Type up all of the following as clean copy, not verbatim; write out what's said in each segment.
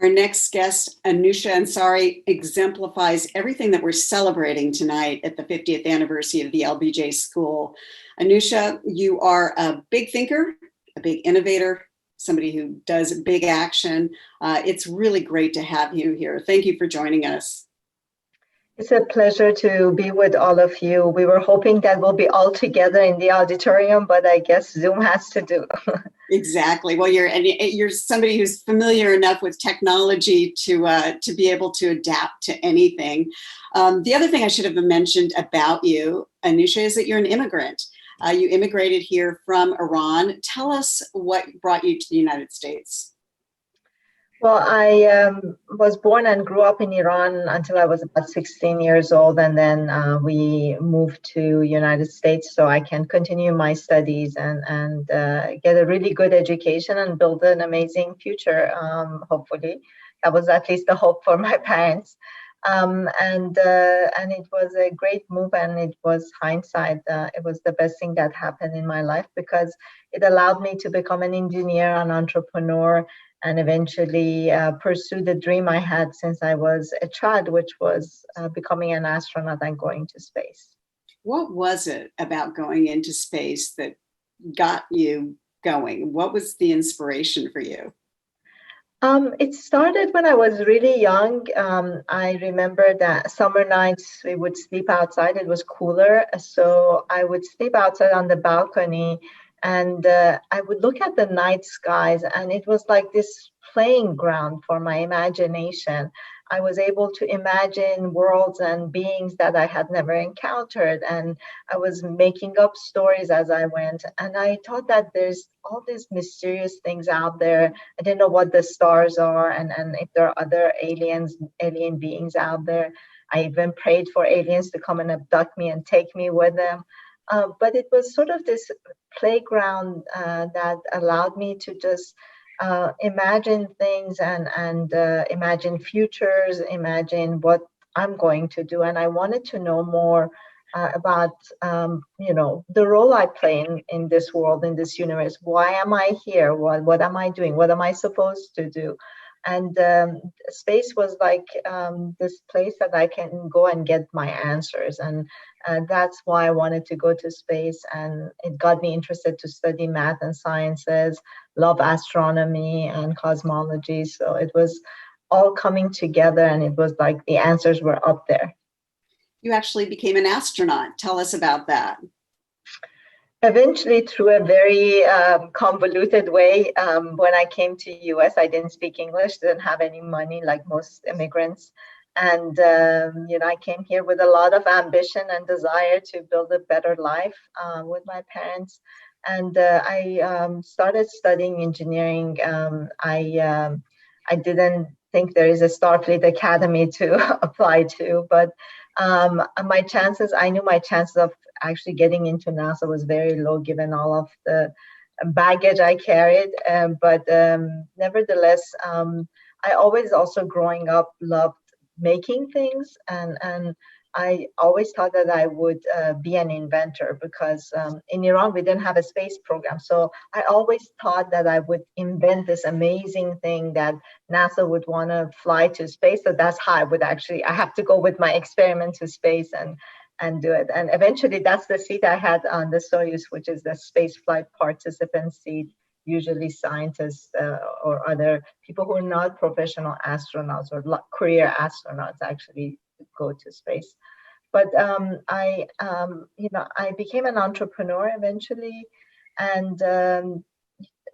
Our next guest, Anousheh Ansari, exemplifies everything that we're celebrating tonight at the 50th anniversary of the LBJ School. Anousheh, you are a big thinker, a big innovator, somebody who does big action. It's really great to have you here. Thank you for joining us. It's a pleasure to be with all of you. We were hoping that we'll be all together in the auditorium, but I guess Zoom has to do. Exactly. Well, you're somebody who's familiar enough with technology to be able to adapt to anything. The other thing I should have mentioned about you, Anousheh, is that you're an immigrant. You immigrated here from Iran. Tell us what brought you to the United States. Well, I was born and grew up in Iran until I was about 16 years old, and then we moved to United States so I can continue my studies and get a really good education and build an amazing future, hopefully. That was at least the hope for my parents. And it was a great move, and it was hindsight. It was the best thing that happened in my life because it allowed me to become an engineer, an entrepreneur, and eventually pursue the dream I had since I was a child, which was becoming an astronaut and going to space. What was it about going into space that got you going? What was the inspiration for you? It started when I was really young. I remember that summer nights we would sleep outside. It was cooler, so I would sleep outside on the balcony, and I would look at the night skies, and it was like this playing ground for my imagination. I was able to imagine worlds and beings that I had never encountered, and I was making up stories as I went. And I thought that there's all these mysterious things out there. I didn't know what the stars are, and if there are other alien beings out there. I even prayed for aliens to come and abduct me and take me with them. But it was sort of this playground that allowed me to just imagine things and imagine futures, imagine what I'm going to do. And I wanted to know more about, the role I play in this world, in this universe. Why am I here? What am I doing? What am I supposed to do? And space was like this place that I can go and get my answers. And that's why I wanted to go to space. And it got me interested to study math and sciences, love astronomy and cosmology. So it was all coming together, and it was like the answers were up there. You actually became an astronaut. Tell us about that. Eventually, through a very convoluted way, when I came to US, I didn't speak English, didn't have any money like most immigrants. And, I came here with a lot of ambition and desire to build a better life with my parents. And I started studying engineering. I didn't think there is a Starfleet Academy to apply to, but I knew my chances of actually getting into NASA was very low given all of the baggage I carried. But nevertheless, I always also growing up loved making things, and I always thought that I would be an inventor because in Iran we didn't have a space program. So I always thought that I would invent this amazing thing that NASA would want to fly to space. So that's how I have to go with my experiment to space and do it. And eventually that's the seat I had on the Soyuz, which is the space flight participant seat. Usually scientists or other people who are not professional astronauts or career astronauts actually go to space. But I became an entrepreneur eventually, and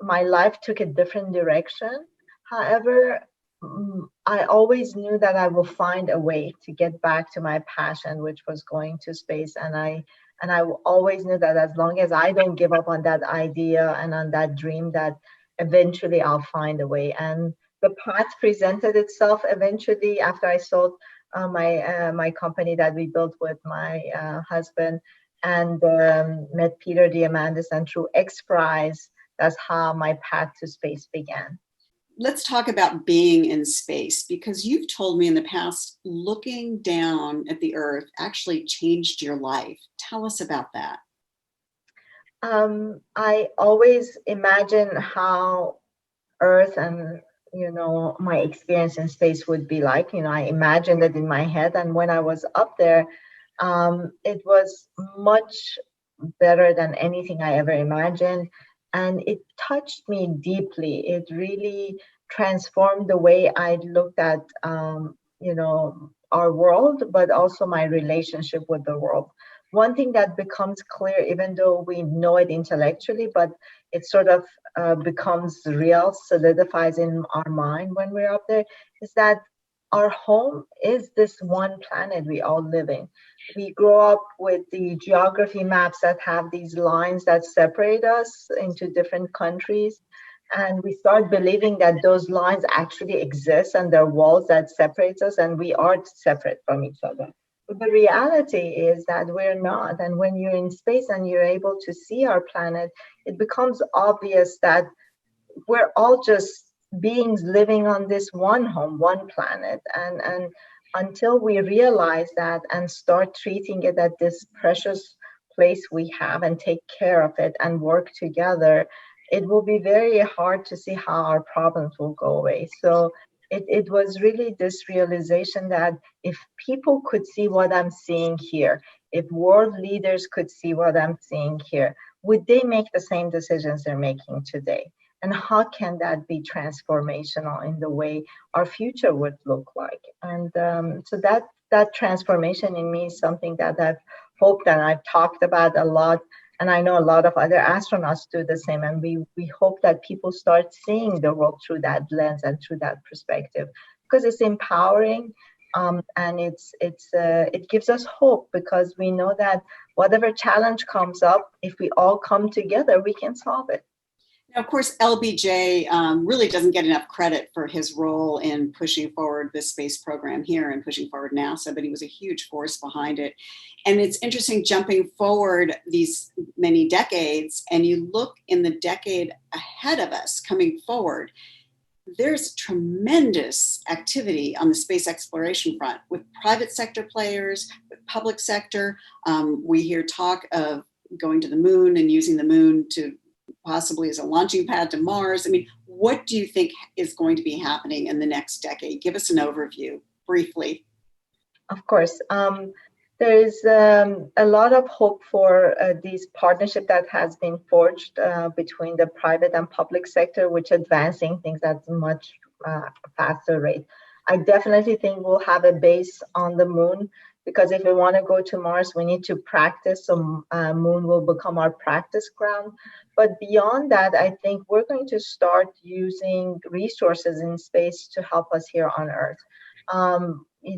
my life took a different direction. However, I always knew that I will find a way to get back to my passion, which was going to space. And I always knew that as long as I don't give up on that idea and on that dream, that eventually I'll find a way. And the path presented itself eventually after I sold my company that we built with my husband, and met Peter Diamandis, and through XPRIZE, that's how my path to space began. Let's talk about being in space, because you've told me in the past, looking down at the Earth actually changed your life. Tell us about that. I always imagine how Earth and my experience in space would be like. I imagined it in my head, and when I was up there, it was much better than anything I ever imagined. And it touched me deeply. It really transformed the way I looked at, our world, but also my relationship with the world. One thing that becomes clear, even though we know it intellectually, but it sort of becomes real, solidifies in our mind when we're up there, is that our home is this one planet we all live in. We grow up with the geography maps that have these lines that separate us into different countries. And we start believing that those lines actually exist and there are walls that separate us and we are separate from each other. But the reality is that we're not. And when you're in space and you're able to see our planet, it becomes obvious that we're all just beings living on this one home, one planet. And until we realize that and start treating it as this precious place we have and take care of it and work together, it will be very hard to see how our problems will go away. So it was really this realization that if people could see what I'm seeing here, if world leaders could see what I'm seeing here, would they make the same decisions they're making today? And how can that be transformational in the way our future would look like? And so that transformation in me is something that I've hoped and I've talked about a lot. And I know a lot of other astronauts do the same. And we hope that people start seeing the world through that lens and through that perspective, because it's empowering. And it gives us hope, because we know that whatever challenge comes up, if we all come together, we can solve it. Now, of course, LBJ really doesn't get enough credit for his role in pushing forward this space program here and pushing forward NASA, but he was a huge force behind it. And it's interesting jumping forward these many decades, and you look in the decade ahead of us coming forward, there's tremendous activity on the space exploration front with private sector players, with public sector. We hear talk of going to the moon and using the moon to possibly as a launching pad to Mars. I mean, what do you think is going to be happening in the next decade? Give us an overview briefly. Of course. There is a lot of hope for this partnership that has been forged between the private and public sector, which advancing things at a much faster rate. I definitely think we'll have a base on the moon, because if we want to go to Mars, we need to practice. So moon will become our practice ground. But beyond that, I think we're going to start using resources in space to help us here on Earth.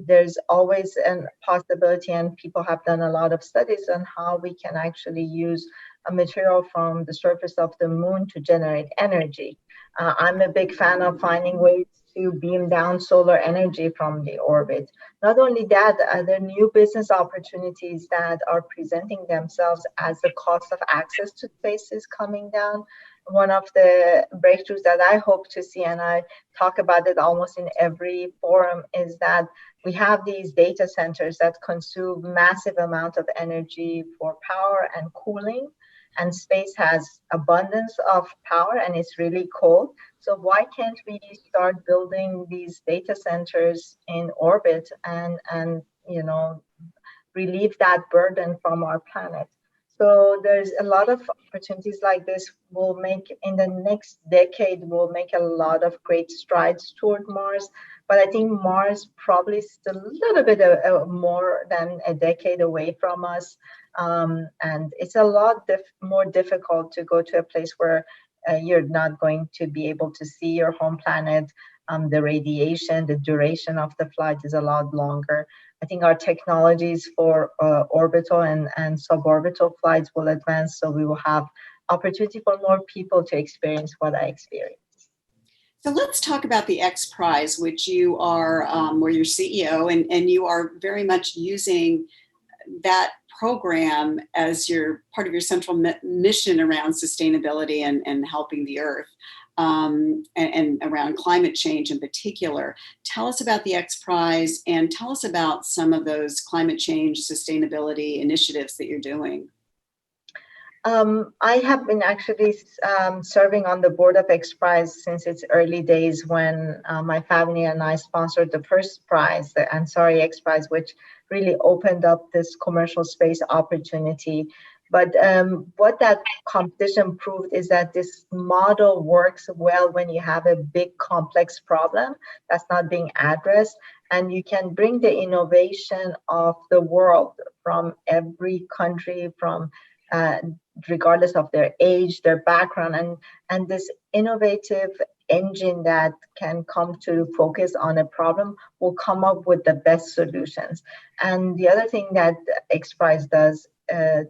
There's always a possibility, and people have done a lot of studies on how we can actually use a material from the surface of the moon to generate energy. I'm a big fan of finding ways to beam down solar energy from the orbit. Not only that, there are new business opportunities that are presenting themselves as the cost of access to space is coming down. One of the breakthroughs that I hope to see, and I talk about it almost in every forum, is that we have these data centers that consume massive amount of energy for power and cooling. And space has abundance of power and it's really cold. So why can't we start building these data centers in orbit and relieve that burden from our planet? So there's a lot of opportunities like this. We'll make in the next decade, we'll make a lot of great strides toward Mars. But I think Mars probably is still a little bit more than a decade away from us. And it's a lot more difficult to go to a place where you're not going to be able to see your home planet. The radiation, the duration of the flight is a lot longer. I think our technologies for orbital and suborbital flights will advance, so we will have opportunity for more people to experience what I experienced. So let's talk about the XPRIZE, which you are, where you're CEO, and you are very much using that program as your part of your central mission around sustainability and helping the Earth. And around climate change in particular. Tell us about the XPRIZE and tell us about some of those climate change sustainability initiatives that you're doing. I have been actually serving on the board of XPRIZE since its early days when my family and I sponsored the first prize, the Ansari XPRIZE, which really opened up this commercial space opportunity. But what that competition proved is that this model works well when you have a big complex problem that's not being addressed, and you can bring the innovation of the world from every country, from regardless of their age, their background, and this innovative engine that can come to focus on a problem will come up with the best solutions. And the other thing that XPRIZE does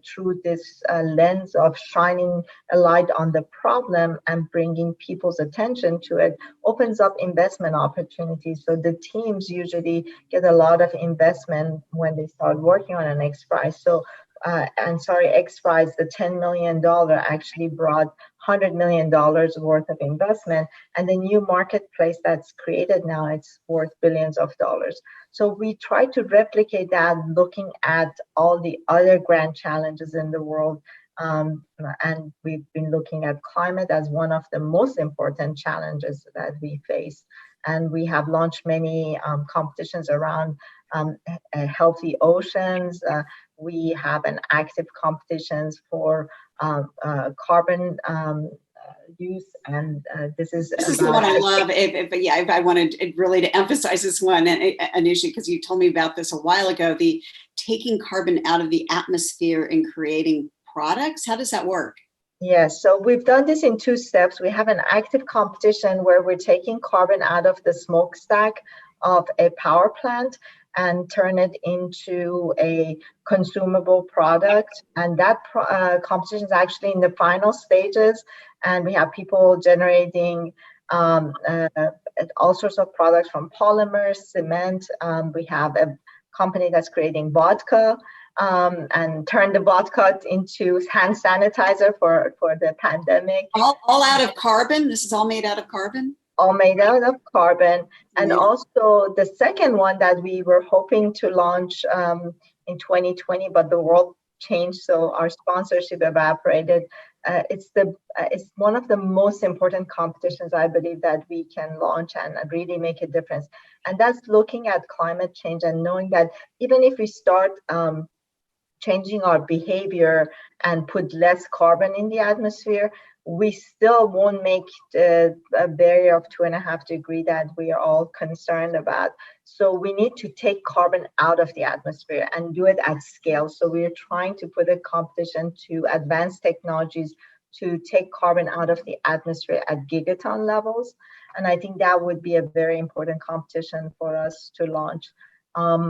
through this lens of shining a light on the problem and bringing people's attention to it opens up investment opportunities. So the teams usually get a lot of investment when they start working on an XPRIZE. So Ansari XPRIZE, the $10 million actually brought $100 million worth of investment, and the new marketplace that's created now, it's worth billions of dollars. So we try to replicate that, looking at all the other grand challenges in the world. And we've been looking at climate as one of the most important challenges that we face. And we have launched many competitions around healthy oceans. We have an active competitions for carbon use, and this is the one I love. If I wanted really to emphasize this one, Anousheh, because you told me about this a while ago, the taking carbon out of the atmosphere and creating products. How does that work? Yes, so we've done this in two steps. We have an active competition where we're taking carbon out of the smokestack of a power plant and turn it into a consumable product. And that competition is actually in the final stages. And we have people generating all sorts of products from polymers, cement. We have a company that's creating vodka and turn the vodka into hand sanitizer for the pandemic. All out of carbon? This is all made out of carbon? All made out of carbon. And also the second one that we were hoping to launch in 2020, but the world changed, so our sponsorship evaporated. It's one of the most important competitions, I believe, that we can launch and really make a difference. And that's looking at climate change and knowing that even if we start changing our behavior and put less carbon in the atmosphere, we still won't make a barrier of 2.5 degrees that we are all concerned about. So we need to take carbon out of the atmosphere and do it at scale. So we're trying to put a competition to advanced technologies to take carbon out of the atmosphere at gigaton levels. And I think that would be a very important competition for us to launch.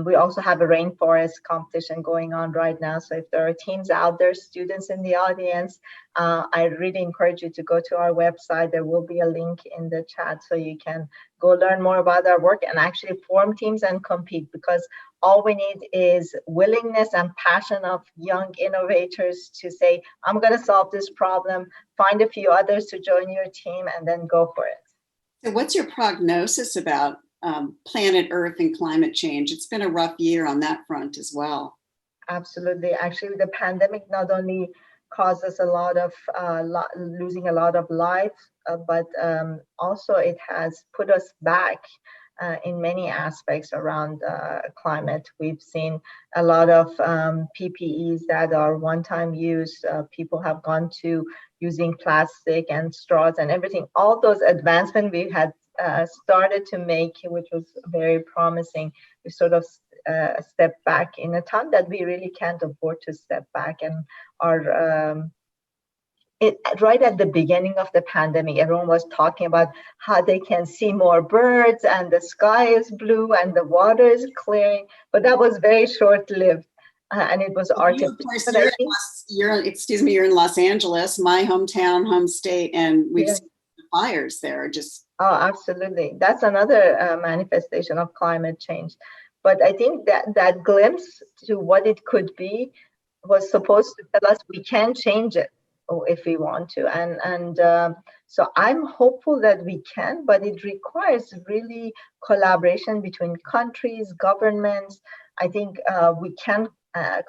We also have a rainforest competition going on right now. So if there are teams out there, students in the audience, I really encourage you to go to our website. There will be a link in the chat so you can go learn more about our work and actually form teams and compete, because all we need is willingness and passion of young innovators to say, I'm going to solve this problem, find a few others to join your team, and then go for it. So what's your prognosis about planet Earth and climate change? It's been a rough year on that front as well. Absolutely. Actually, the pandemic not only caused us a lot of losing a lot of life, but also it has put us back in many aspects around climate. We've seen a lot of PPEs that are one-time use. People have gone to using plastic and straws and everything. All those advancements we had started to make, which was very promising, we sort of stepped back in a time that we really can't afford to step back. And right at the beginning of the pandemic, everyone was talking about how they can see more birds and the sky is blue and the water is clearing, but that was very short-lived. And it was artificial. You're in Los Angeles, my hometown, home state, and we've seen the fires there. Oh, absolutely. That's another manifestation of climate change. But I think that glimpse to what it could be was supposed to tell us we can change it if we want to. And so I'm hopeful that we can, but it requires really collaboration between countries, governments. I think we can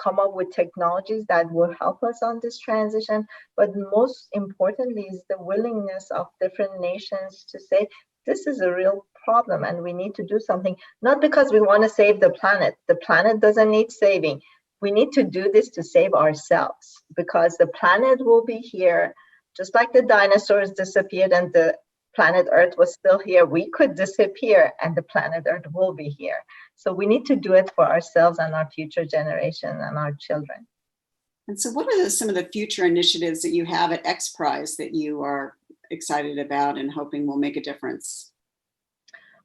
come up with technologies that will help us on this transition. But most importantly is the willingness of different nations to say, this is a real problem and we need to do something, not because we want to save the planet. The planet doesn't need saving. We need to do this to save ourselves, because the planet will be here, just like the dinosaurs disappeared and the planet Earth was still here. We could disappear and the planet Earth will be here. So we need to do it for ourselves and our future generation and our children. And so what are some of the future initiatives that you have at XPRIZE that you are excited about and hoping will make a difference?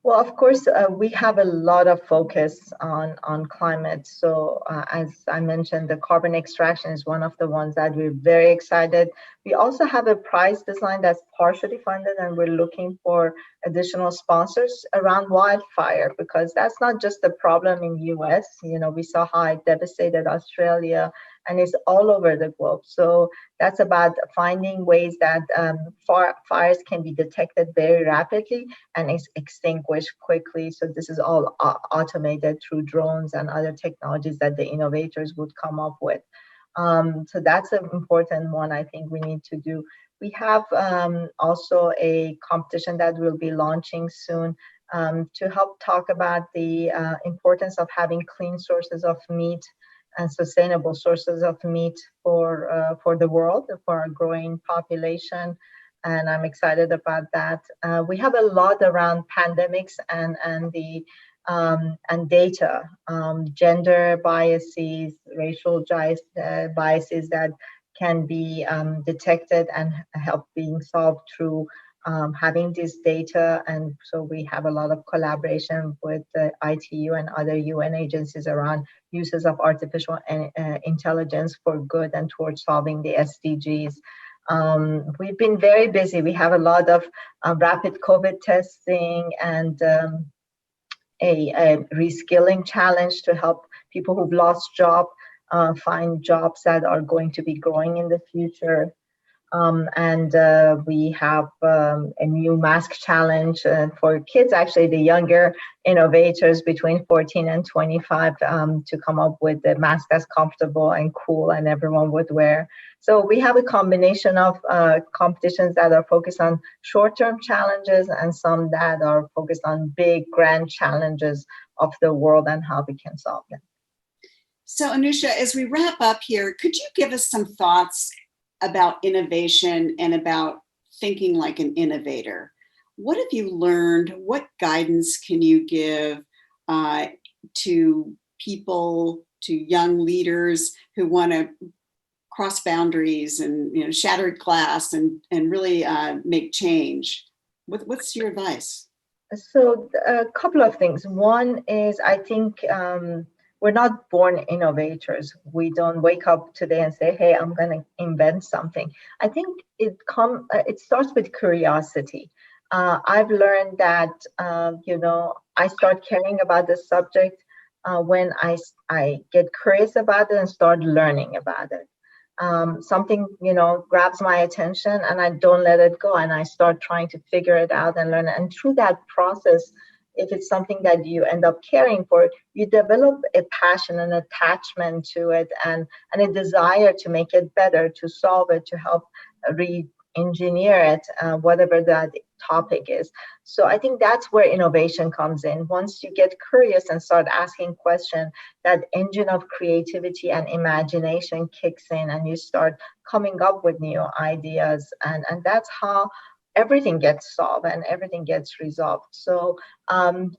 Well, of course, we have a lot of focus on climate. So as I mentioned, the carbon extraction is one of the ones that we're very excited. We also have a prize design that's partially funded, and we're looking for additional sponsors around wildfire, because that's not just a problem in US. You know, we saw how it devastated Australia, and it's all over the globe. So that's about finding ways that fires can be detected very rapidly and is extinguished quickly. So this is all automated through drones and other technologies that the innovators would come up with. So that's an important one I think we need to do. We have also a competition that we'll be launching soon to help talk about the importance of having clean sources of meat and sustainable sources of meat for the world, for our growing population. And I'm excited about that. We have a lot around pandemics and data, gender biases, racial biases that can be detected and help being solved through having this data. And so we have a lot of collaboration with the ITU and other UN agencies around uses of artificial intelligence for good and towards solving the SDGs. We've been very busy. We have a lot of rapid COVID testing and a reskilling challenge to help people who've lost jobs find jobs that are going to be growing in the future. And we have a new mask challenge for kids, actually the younger innovators between 14 and 25 to come up with a mask that's comfortable and cool and everyone would wear. So we have a combination of competitions that are focused on short-term challenges and some that are focused on big, grand challenges of the world and how we can solve them. So Anousheh, as we wrap up here, could you give us some thoughts about innovation and about thinking like an innovator? What have you learned? What guidance can you give to people, to young leaders who want to cross boundaries and shattered glass and really make change? What's your advice? So a couple of things. One is I think we're not born innovators. We don't wake up today and say, hey, I'm going to invent something. I think it starts with curiosity. I've learned that, I start caring about the subject when I get curious about it and start learning about it. Something, grabs my attention and I don't let it go and I start trying to figure it out and learn. And through that process, if it's something that you end up caring for, you develop a passion and attachment to it and a desire to make it better, to solve it, to help re-engineer it, whatever that topic is. So I think that's where innovation comes in. Once you get curious and start asking questions, that engine of creativity and imagination kicks in and you start coming up with new ideas. And that's how everything gets solved and everything gets resolved. So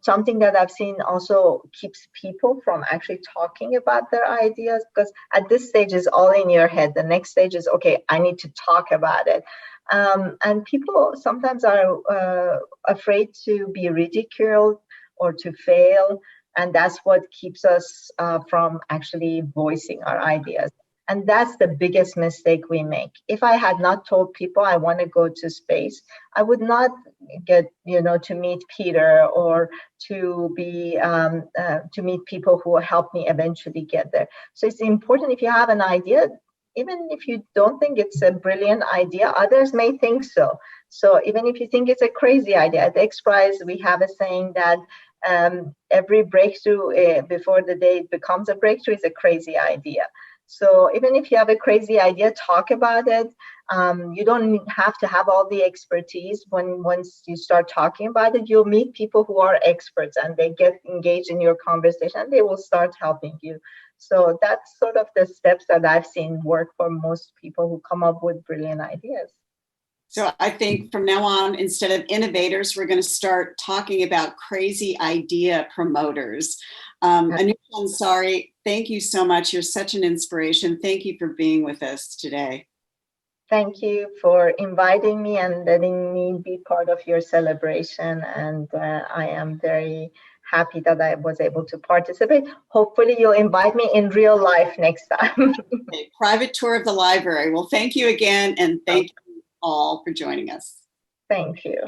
something that I've seen also keeps people from actually talking about their ideas, because at this stage is all in your head. The next stage is, okay, I need to talk about it. And people sometimes are afraid to be ridiculed or to fail. And that's what keeps us from actually voicing our ideas. And that's the biggest mistake we make. If I had not told people I want to go to space, I would not get, to meet Peter or to be to meet people who will help me eventually get there. So it's important, if you have an idea, even if you don't think it's a brilliant idea, others may think so. So even if you think it's a crazy idea, at XPRIZE we have a saying that every breakthrough before the day it becomes a breakthrough is a crazy idea. So even if you have a crazy idea, talk about it. You don't have to have all the expertise. Once you start talking about it, you'll meet people who are experts and they get engaged in your conversation and they will start helping you. So that's sort of the steps that I've seen work for most people who come up with brilliant ideas. So I think from now on, instead of innovators, we're going to start talking about crazy idea promoters. Anousheh Ansari, thank you so much. You're such an inspiration. Thank you for being with us today. Thank you for inviting me and letting me be part of your celebration. And I am very happy that I was able to participate. Hopefully you'll invite me in real life next time. Okay, private tour of the library. Well, thank you again. And thank you all for joining us. Thank you.